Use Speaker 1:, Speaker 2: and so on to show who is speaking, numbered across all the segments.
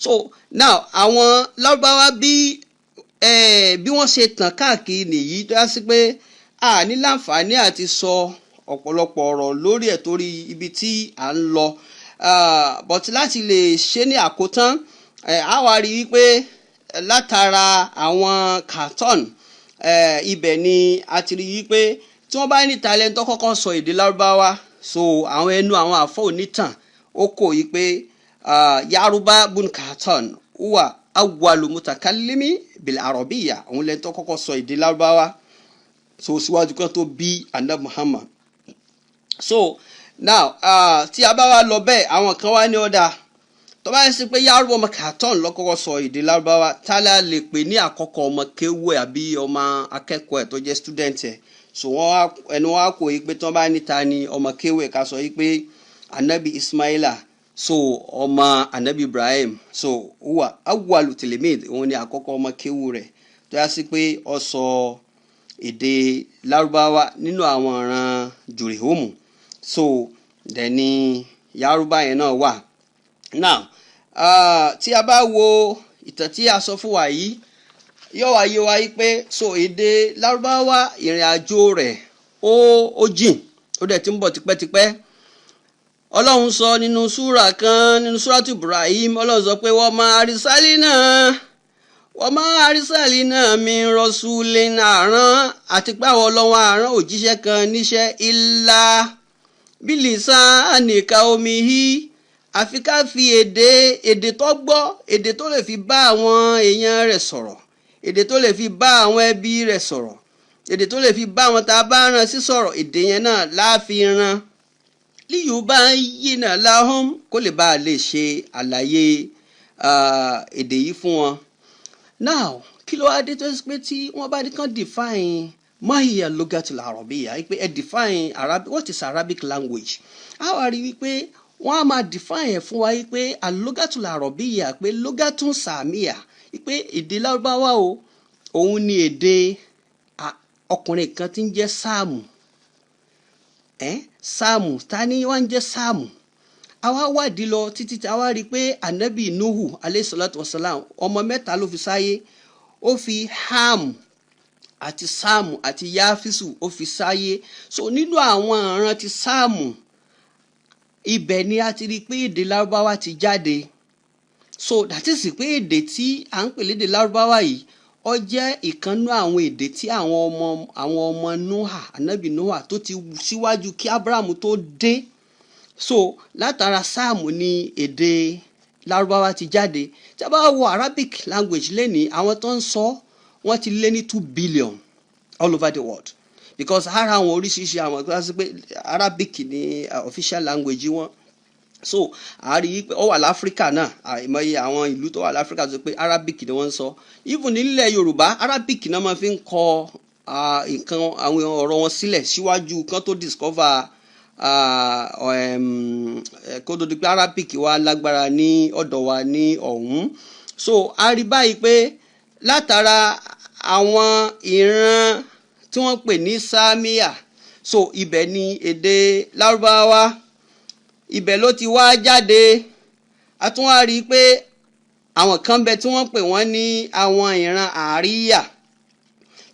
Speaker 1: So now àwọn Lárúbáwá bí wọ́n ṣe tàn káàkiri nìyí tó yá sí pé a ní láǹfààní àti sọ ọ̀pọ̀lọpọ̀ ọ̀rọ̀ lórí ẹ̀ torí ibi tí à ń lọ but láti lè ṣe ní àkótán a wá rí wípé látara àwọn cartoon ibẹ̀ ni a ti rí wípé tí wọ́n bá ní talent tó kọ́kọ́ sọ èdè Lárúbáwá so àwọn ẹnu àwọn àfọ́ onítàn ó kò yí pé Yaruba bun cartoon huwa awwalu mutakallimi bil arabiyya òun lẹ́ni tó kọ́kọ́ sọ èdè Lárúbáwá so síwájú kan tó bí Ànábì Muhammad. So now tí a bá wá lọ bẹ́ẹ̀ àwọn kan wá ní ọ̀dà tó bá yẹ sí pé Yaruba ọmọ cartoon ló kọ́kọ́ sọ èdè Lárúbáwá tálá lè pè ní àkọ́kọ́ ọmọ kéwú ẹ̀ àbí ọmọ akẹ́kọ̀ọ́ ẹ̀ tó jẹ́ student ẹ̀ so ẹnu wọn á kò yí pé tí wọ́n bá níta ni ọmọ kéwú ẹ̀ ká sọ yí pé Ànábì Ismaila so ọmọ Ànábì Ibrahim so huwa awwalu tilimid òun ni àkọ́kọ́ ọmọ kéwú rẹ̀ tó yá sí pé ó sọ èdè Lárúbáwá nínú àwọn ọ̀ràn jùrìhómù so dẹ̀ni Yaruba yẹn náà wà. Now tí a bá wo ìtàn tí a sọ fún wa yìí yóò wá yé wa yí pé so èdè Lárúbáwá ìrìn àjò rẹ̀ ó jìn ó dẹ̀ ti ń bọ̀ tipẹ́tipẹ́. Ọlọ́run sọ nínú súrà kan nínú súràtù Ibrahim Ọlọ́run sọ pé wa ma arsalina min rasulin àrán àti pé àwọn Ọlọ́run àrán òjíṣẹ́ kan níṣẹ́ illa bilisani qaumihi àfi ká fi èdè tó gbọ́ èdè tó lè fi bá àwọn èèyàn rẹ̀ sọ̀rọ̀ èdè tó lè fi bá àwọn ẹbí rẹ̀ sọ̀rọ̀ èdè tó lè fi bá àwọn tá a bá rán sí sọ̀rọ̀ èdè yẹn náà láàfin rán liyubayyina lahum kó lè bá a lè ṣe àlàyé èdè yìí fún wọn. Now kí ló wá dé tó ṣe pé tí wọ́n bá ní kàn define mahiya lugatul arabiyya pé ẹ define what is Arabic language a wá rí wípé wọ́n á máa define ẹ̀ fún wa wípé al-lugatul arabiyya pé lugatun samiya wípé èdè Lárúbáwá o òun ni èdè ọkùnrin kan tí ń jẹ́ Sáàmù Sáàmù ta ni wọ́n ń jẹ́ Sáàmù àwa wádìí lọ títí tí àwa rí pé Ànábì Nuhu alayhi salatu wasalam ọmọ mẹ́ta ló fi sáyé ó fi Ham àti Sáàmù àti Yáfísù ó fi sáyé so nínú àwọn ìran ti Sáàmù ibẹ̀ ni a ti rí pé èdè Lárúbáwá ti jáde so that is pé èdè tí à ń pè lédè Lárúbáwá yìí ó jẹ́ ìkànnú àwọn èdè tí àwọn ọmọ Nuha Ànábì Nuha tó ti síwájú kí Abrahamu tó dé so látara Sáàmù ni èdè Lárúbáwá ti jáde. Tí a bá wo Arabic language lẹ́ni àwọn tó ń sọ wọ́n ti lé ní 2 billion all over the world because ara àwọn oríṣiríṣi àwọn kíláàsì pé Arabic ni official language wọn so àárí pé ó wà láfíríkà náà àìmọye àwọn ìlú tó wà láfíríkà tó pé Arabic ni wọ́n ń sọ even nílẹ̀ Yorùbá Arabic náà máa fi ń kọ nǹkan àwọn ọ̀rọ̀ wọn sílẹ̀ síwájú kan tó discover kó tó di pé Arabic wa lágbára ní ọ̀dọ̀ wa ní ọ̀hún so a rí báyìí pé látara àwọn ìran tí wọ́n pè ní Sámíà so ibẹ̀ ni èdè Lárúbáwá ibẹ̀ ló ti wá jáde. A tún wá rí pé àwọn kan bẹ tí wọ́n pè wọ́n ní àwọn ìran Àríyà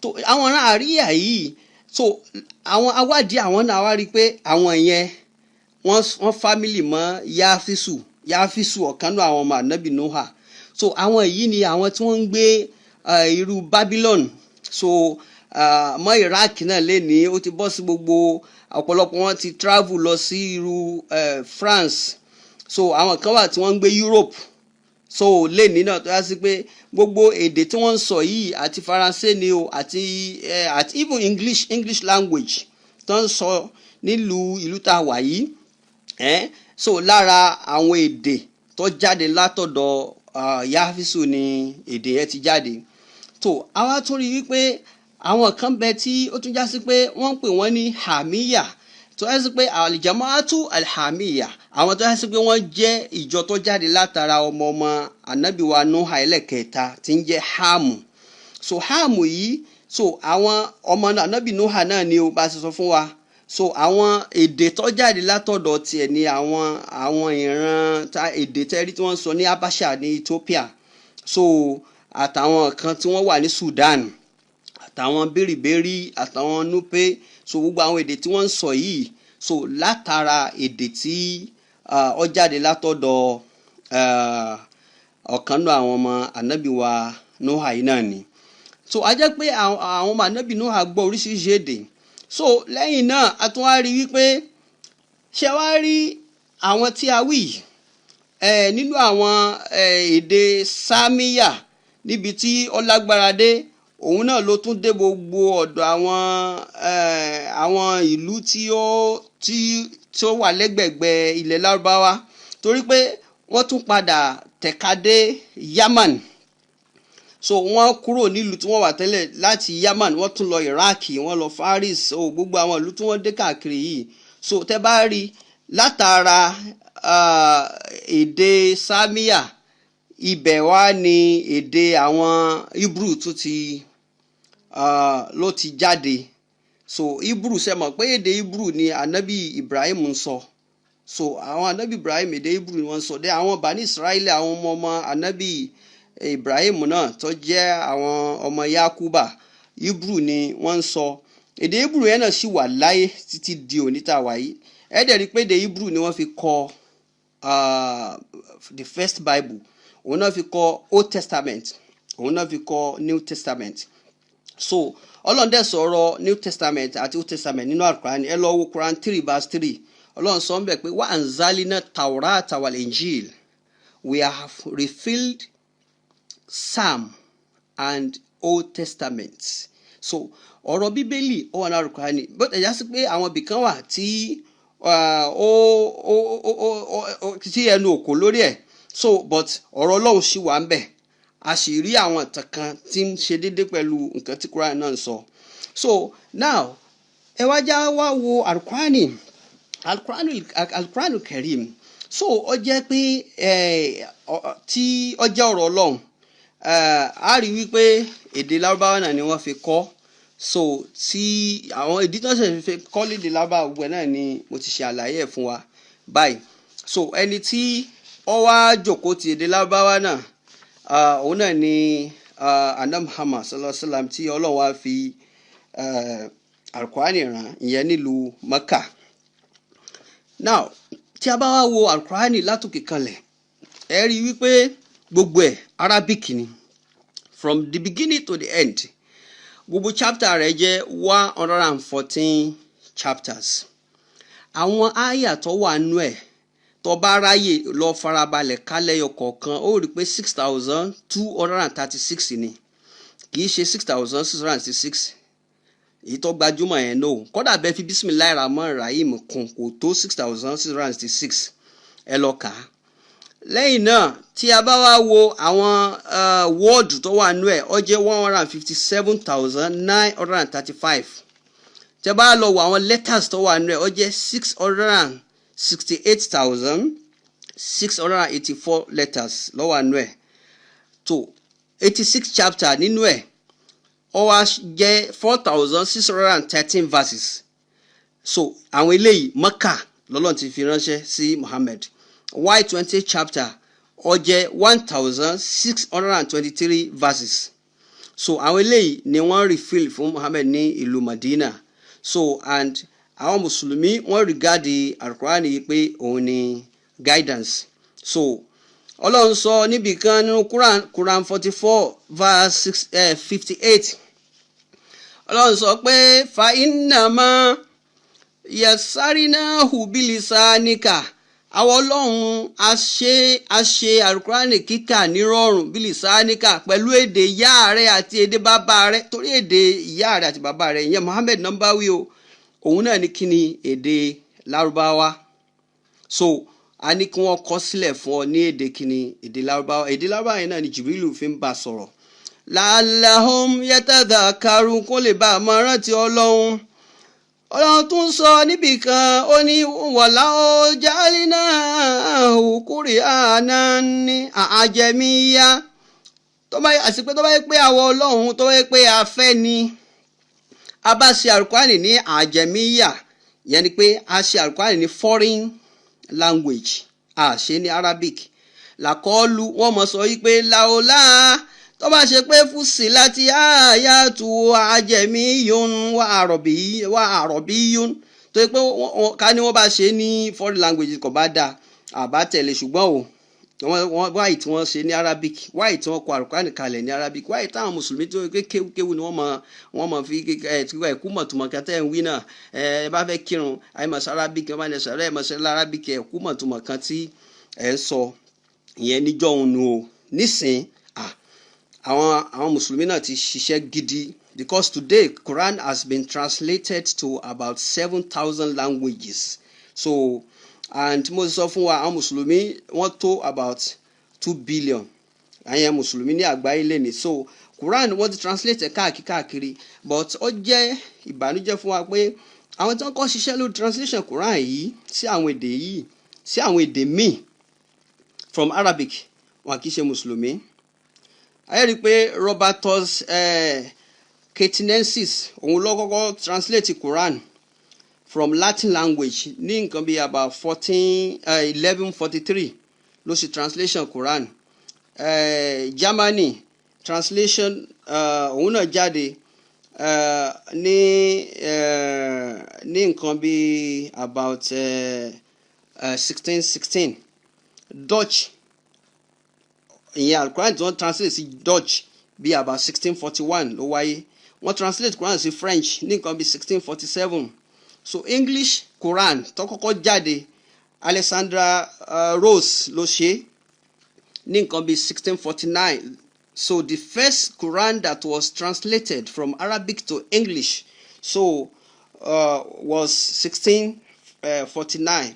Speaker 1: tó àwọn ìran Àríyà yìí so àwọn awádìí àwọn náà wá rí pé àwọn yẹn wọ́n family mọ́ Yáfísù ọ̀kan náà àwọn ọmọ Ànábì Nuha so àwọn yìí ni àwọn tí wọ́n ń gbé irú Babylon so mọ́ Iraq náà lè ní ó ti bọ́ sí gbogbo ọ̀pọ̀lọpọ̀ wọn ti travel lọ sí irú France so àwọn kan wà tí wọ́n ń gbé Europe so lè ní náà tó yá sí pé gbogbo èdè tí wọ́n ń sọ yìí àti Faransé ni o àti even English language tó ń sọ nílùú ìlú tá a wà yìí so lára àwọn èdè tó jáde látọ̀dọ̀ Yáfísù ni èdè yẹn ti jáde tó àwa tún rí wípé àwọn kan bẹ tí ó tún já sí pé wọ́n ń pè wọ́n ní Hàmíyà tó yẹ sí pé al-Jama'atu al-Hamiyya àwọn tó yẹ sí pé wọ́n jẹ́ ìjọ tó jáde látara ọmọ Ànábì wa Nuha ẹlẹ́kẹta tí ń jẹ́ Hámù so Hámù yìí so àwọn ọmọ Ànábì Nuha náà ni ó bá ṣe sọ fún wa so àwọn èdè tó jáde látọ̀dọ̀ tiẹ̀ ni àwọn ìran èdè tẹ́rí tí wọ́n sọ ní Habasha ní Ethiopia, so àtàwọn kan tí wọ́n wà ní Sudan, àtàwọn Beriberi, àtàwọn Nupe, so gbogbo àwọn èdè tí wọ́n ń sọ yìí, so látara èdè tí ó jáde látọ̀dọ̀ ọ̀kan náà àwọn ọmọ ànábì wa Nóhà yìí náà ni. So a jẹ́ pé àwọn ọmọ ànábì Nóhà gbọ́ oríṣiríṣi èdè. So lẹ́yìn náà a tún wá rí wípé ṣé wá rí àwọn tí a wí nínú àwọn èdè Sámíyà níbi tí ó lágbára dé, òun náà ló tún dé gbogbo ọ̀dọ̀ àwọn ìlú tí ó wà lẹ́gbẹ̀gbẹ̀ ilẹ̀ Lárúbáwá, torí pé wọ́n tún padà tẹ̀ka dé Yaman. So wọ́n kúrò nílùú tí wọ́n wà tẹ́lẹ̀ láti Yaman, wọ́n tún lọ Iraq, wọ́n lọ Faris, so gbogbo àwọn ìlú tí wọ́n dé káàkiri yìí. So tẹ́ bá rí látara èdè Sámíyà, ibẹ̀ wá ní èdè àwọn Hebrew ló ti jáde. So Hebrew ṣe mọ̀ pé èdè Hebrew ni ànábì Ibrahim ń sọ. So àwọn ànábì Ibrahim èdè Hebrew ni wọ́n sọ. Dé àwọn Bani Israeli, àwọn ọmọ ànábì Ibrahim náà tó jẹ́ àwọn ọmọ Yakuba, Hebrew ni wọ́n ń sọ. Èdè Hebrew yẹn náà sì wà láyé títí di òní tá a wà yìí. Ẹ dẹ̀ rí pé èdè Hebrew ni wọ́n fi kọ the first Bible, òun náà fi kọ Old Testament, òun náà fi kọ New Testament. So Ọlọ́run dẹ̀ sọ̀rọ̀ New Testament àti Old Testament nínú Al-Quran. Ẹ lọ wo Quran 3 verse 3. Ọlọ́run sọ ń bẹ̀ pé wa anzalina Taurata wal Injil, we have refilled Psalm and Old Testament. So ọ̀rọ̀ Bíbélì ó wà ní Al-Quran, bó tẹ̀ já sí pé àwọn ibìkan wà tí ẹnu òkò lórí ẹ̀. So but ọ̀rọ̀ Ọlọ́run sì wà ń bẹ̀. A sì rí àwọn ìtàn kan tí ń ṣe déédé pẹ̀lú nǹkan tí Quran náà ń sọ. So now ẹ wá já wá wo Al-Quran Karim. So ó jẹ́ pé tí ó jẹ́ ọ̀rọ̀ Ọlọ́run, a rí wípé èdè Lárúbáwá náà ni wọ́n fi kọ. So tí àwọn ìdí tó ṣe fi kọ lédè Lárúbáwá gbogbo náà ni mo ti ṣe àlàyé ẹ̀ fún wa báyìí. So ẹni tí ó wá jókòó ti èdè Lárúbáwá náà, òun náà ni Anam Muhammad sallallahu alaihi wasallam tí Ọlọ́run wá fi Al-Quran rán ìyẹn nílùú Mecca. Now tí a bá wá wo Al-Quran látòkè kanlẹ̀, ẹ rí wípé gbogbo ẹ̀ Arabic ni from the beginning to the end. Gbogbo chapter rẹ̀ jẹ́ 114 chapters. Àwọn àyà tó wà nínú ẹ̀ tó bá ráyè lọ farabalẹ̀ kálẹ̀ yọ kọ̀ọ̀kan, ó rí pé 6,236 ni, kì í ṣe 6,666 èyí tó gbajúmọ̀ yẹn no. Kódà bẹ́ẹ̀ fi Bismillahirrahmanirrahim kún kò tó 6,666. Ẹ lọ kà á. Lẹ́yìn náà tí a bá wá wo àwọn word tó wà nínú ẹ̀, ó jẹ́ 157,935. Tí a bá lọ wo àwọn letters tó wà nínú ẹ̀, ó jẹ́ 668,684 letters ló wà nínú ẹ̀. tó 86 chapter nínú ẹ̀, ó wá jẹ́ 4,613 verses. So àwọn eléyìí Mecca lọ́lọ́run ti fi ránṣẹ́ sí Muhammad. Why 20 chapter ó jẹ́ 1,623 verses. So àwọn eléyìí ni wọ́n refill fún Muhammad ní ìlú Madina. So and àwọn Mùsùlùmí wọ́n regard Al-Quran yìí pé òun ni guidance. So Ọlọ́run sọ níbi kan nínú Quran 44 verse 58. Ọlọ́run sọ pé fa innama yasarinahu bilisanika. Àwọn Ọlọ́run a ṣe Al-Quran kíkà nírọ̀rùn bilisanika pẹ̀lú èdè ìyá rẹ̀ àti èdè bàbá rẹ̀. Torí èdè ìyá rẹ̀ àti bàbá rẹ̀ ìyẹn Muhammad nọ́mbà wí o, òun náà ní kíni èdè Lárúbáwá. So a ní kí wọ́n kọ sílẹ̀ fún ọ ní èdè kíni èdè Lárúbáwá. Èdè Lárúbáwá yẹn náà ni Jibrilu fi ń bá sọ̀rọ̀. La'allahum yatadhakkarun, kó lè bá a máa rántí Ọlọ́run. Ọlọ́run tún sọ níbì kan, ó ní walao ja'alnahu Qur'anan a'jamiyya. Tó bá yẹ pé àwọn Ọlọ́run tó bá yẹ pé a fẹ́ ni, a bá ṣe Al-Qur'ani ní a'jamiyya, ìyẹn ni pé a ṣe Al-Qur'an ní foreign language a ṣe ní Arabic làkọọ́lù wọ́n mọ̀ sọ wípé làólà tó bá ṣe pé fusilati ayatu ajamiyun wa arabiyyun tó yẹ pé ká ní wọ́n bá ṣe ní foreign language kò bá dáa àbá tẹ̀lé ṣùgbọ́n wáyé tí wọ́n ṣe ní Arabic wáyé tí wọ́n kọ Al-Qur'an kalẹ̀ ní Arabic wáyé táwọn mùsùlùmí tó kéwú ni wọ́n mọ̀ fi ẹ̀kú mọ̀túmọ̀ kẹtẹ́ ń wí náà ẹ bá fẹ́ kírun àìmọ̀sí Arabic ẹ bá ní sọ̀rọ̀ ẹ̀mọ̀sí Arabic ẹ̀kú mọ̀túmọ̀ kan tí ẹ̀ ń sọ ìyẹn níjọ́ òun nu o nísìn àwọn mùsùlùmí náà ti ṣiṣẹ́ gidi because today Quran has been translated to about 7,000 languages so and mo sọ fún wa àwọn mùsùlùmí wọ́n tó about 2 billion àyẹn mùsùlùmí ní àgbáyé lẹ́ni so Quran wọ́n ti translate káàkiri but ó jẹ́ ìbànújẹ́ fún wa pé àwọn tí wọ́n kọ́ ṣiṣẹ́ lórí translation Quran yìí sí àwọn èdè míì from Arabic wọn kì í ṣe mùsùlùmí ayé rí i pé Robertus Catinensis òun ló kọ́kọ́ translate Quran from Latin language ní nǹkan bí about 1143 ló ṣe translation Quran Germany translation òun náà jáde ní nǹkan bí about 1616 Dutch ìyẹn Al-Quran tí wọ́n translate sí Dutch bí about 1641 ló wáyé wọ́n translate Quran sí French ní nǹkan bí 1647 so English Quran tó kọ́kọ́ jáde Alexandra Rose ló ṣe ní nǹkan bí 1649 so the first Quran that was translated from Arabic to English so was 1649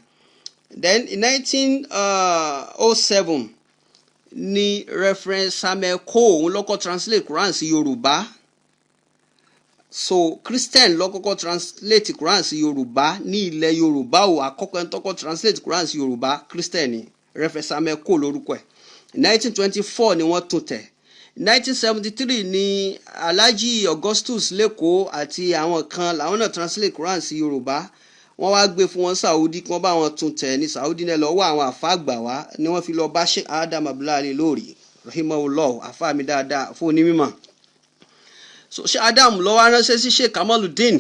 Speaker 1: then in 1907 ni Reverend Samuel Coe òun ló kọ́ translate Quran sí Yoruba so Christian ló kọ́kọ́ translate Quran sí Yoruba ní ilẹ̀ Yorùbá o àkọ́kọ́ ẹni tó kọ́ translate Quran sí Yoruba Christian ni Reverend Samuel Coe lórúkọ ẹ̀ 1924 ni wọ́n tún tẹ̀ 1973 ni Alhaji Augustus Leko àti àwọn kan làwọn náà translate Quran sí Yorùbá wọ́n wá gbé fún wọn Saudi kí wọ́n bá wọn tún tẹ̀ ní Saudi náà lọ́wọ́ àwọn àfa àgbà wá ni wọ́n fi lọ bá Sheikh Adam Abdullahi lórí rahimahullah àfa mi dáadáa fún onímọ̀ so Sheikh Adam ló wá ránṣẹ́ sí Sheikh Kamaluddin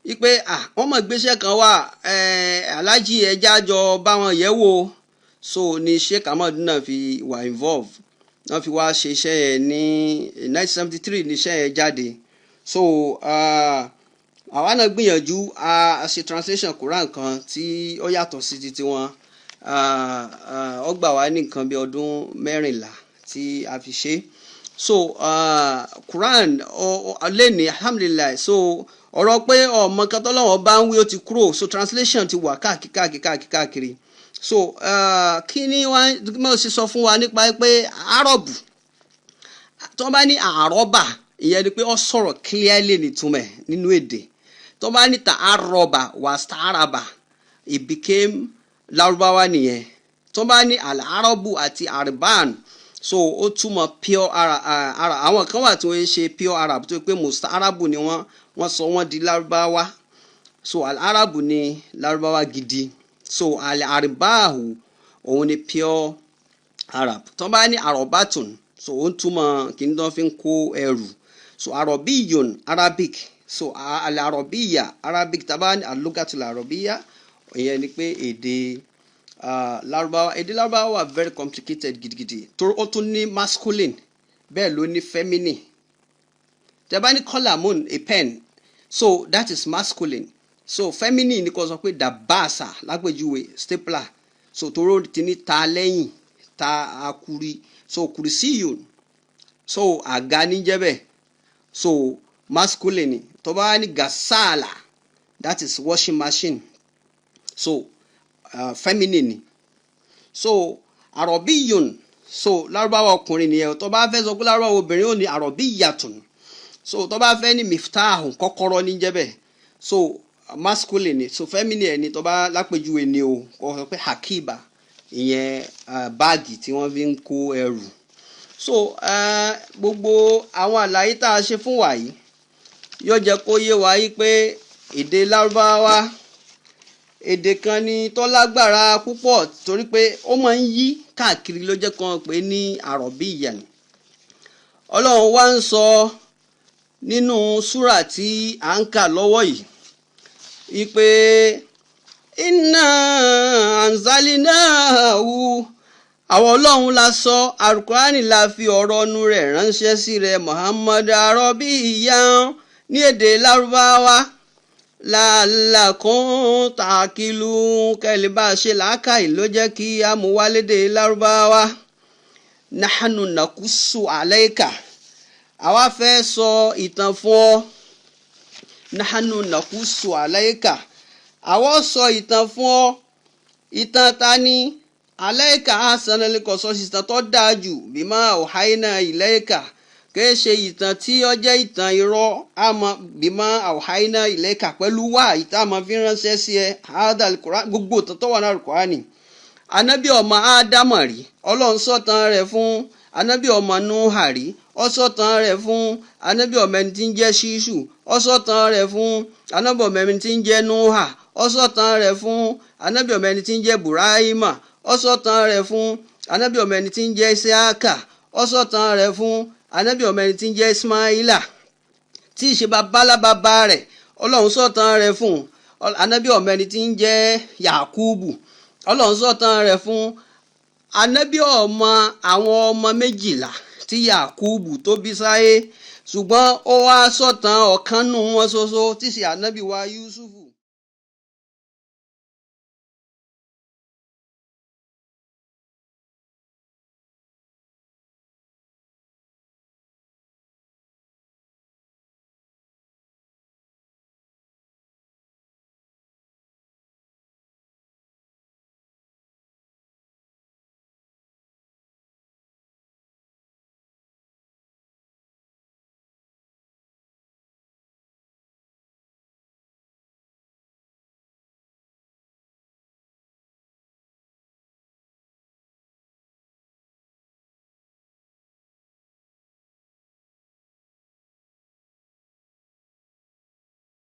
Speaker 1: wípé wọ́n mọ̀ gbéṣẹ́ kan wá Alhaji ẹja jọ bá wọn yẹ̀ wò so ni Sheikh Kamaluddin náà fi wà involve wọ́n fi wá ṣe iṣẹ́ yẹn ní 1973 ní iṣẹ́ yẹn jáde so àwa náà gbìyànjú a ṣe translation Quran kan tí ó yàtọ̀ sí ti wọn ó gbà wá ní nǹkan bí ọdún 14 tí a fi ṣe so Quran lẹ́ni alhamdulillah so ọ̀rọ̀ pé ọmọ kan tọ́lọ́wọ́ bá ń wí ó ti kúrò so translation ti wà káàkiri so kí ni wọ́n mọ̀ sí sọ fún wa nípa pé arọ́bù tó bá ní àrọ́bà ìyẹn ni pé ó sọ̀rọ̀ clearly nítumẹ̀ nínú èdè tó bá ní ta arọ́bà was taraba it became Lárúbáwá nìyẹn tó bá ní al-arabu àti arban so ó túmọ̀ pure Arab àwọn kan wà tí wọ́n ń ṣe pure Arab tó pé musta'arabu ni wọ́n sọ wọ́n di Lárúbáwá so al-arabu ni Lárúbáwá gidi so al-arbahu òun ni pure Arab tó bá ní arobatun so ó túmọ̀ kí n tó fi ń kó ẹrù so arabiyun Arabic so al-arabiya Arabic tàbá ní al-lugatul arabiya ìyẹn ni pé èdè Lárúbáwá wà very complicated gidigidi tó ó tún ní masculine bẹ́ẹ̀ ló ní feminine tẹ́bá ní kọ́làmùn a pen so that is masculine so feminine ni kò sọ pé dabasa lágbèjúwe stapler so tóró ti ní ta lẹ́yìn ta akuri so kurisiyun so àga níjẹ́bẹ̀ so masculine tó bá ní gasala that is washing machine so feminine so arabiyun so Lárúbáwá ọkùnrin nìyẹn tó bá fẹ́ sọ pé Lárúbáwá obìnrin ó ní arabiyatun so tó bá fẹ́ ní miftahun kọ́kọ́rọ́ níjẹ́bẹ̀ so masculine so feminine ni tó bá lápèjúwe ni o kò sọ pé hakiba ìyẹn báàgì tí wọ́n fi ń kó ẹrù so gbogbo àwọn àlàyé tá a ṣe fún wa yìí yóò jẹ́ kó yé wa yí pé èdè lárúbáwá èdè kan ni tó lágbára púpọ̀ torí pé ó máa ń yí káàkiri ló jẹ́ kan pé ní àrọ̀bíyà ni. Ọlọ́run wá ń sọ nínú súrà tí à ń kà lọ́wọ́ yìí wípé inna anzalnahu àwọn Ọlọ́run la sọ alukurani la fi ọ̀rọ̀ ọnu rẹ̀ ránṣẹ́ sí rẹ̀ Muhammad arabiyyan ní èdè lárúbáwá la'allakum ta'qilun kẹ́lẹ́ bá ṣe làákàyè ló jẹ́ kí a mú wá lédè lárúbáwá. Nahnu nakussu alayka àwa fẹ́ sọ ìtàn fún ọ. Nahnu nakussu alayka àwa sọ ìtàn fún ọ. Ìtàn ta ni? Alayka ahsanal qasas ìtàn tó dáa jù bima awhayna ilayka kìí ṣe ìtàn tí ó jẹ́ ìtàn irọ́ àmọ́ bima awhayna ilayka pẹ̀lú wá ìtàn àmọ́ fi ránṣẹ́ sí ẹ hadal Qur'an gbogbo ìtàn tó wà ní Al-Qur'ani. Ànábì ọmọ Ádámù rí Ọlọ́run sọ̀tàn rẹ̀ fún. Ànábì ọmọ Núhà rí ó sọ̀tàn rẹ̀ fún. Ànábì ọmọ ẹni tí ń jẹ́ Ṣíṣù ó sọ̀tàn rẹ̀ fún. Ànábì ọmọ ẹni tí ń jẹ́ Núhà ó sọ̀tàn rẹ̀ fún. Ànábì ọmọ ẹni tí ń jẹ́ Bùráhímà ó sọ̀tàn rẹ̀ fún. Ànábì ọmọ ẹni tí ń jẹ́ Ísáàkà ó sọ̀tàn rẹ̀ fún. Ànábì ọmọ ẹni tí ń jẹ́ Ismaila tí í ṣe babalábàbá rẹ̀ Ọlọ́run sọ̀tàn rẹ̀ fún. Ànábì ọmọ ẹni tí ń jẹ́ Yakubu Ọlọ́run sọ̀tàn rẹ̀ fún. Ànábì ọmọ àwọn ọmọ 12 tí Yakubu tó bí sáyé ṣùgbọ́n ó wá sọ̀tàn ọ̀kan nù wọn ṣoṣo tí í ṣe ànábì wa Yusuf.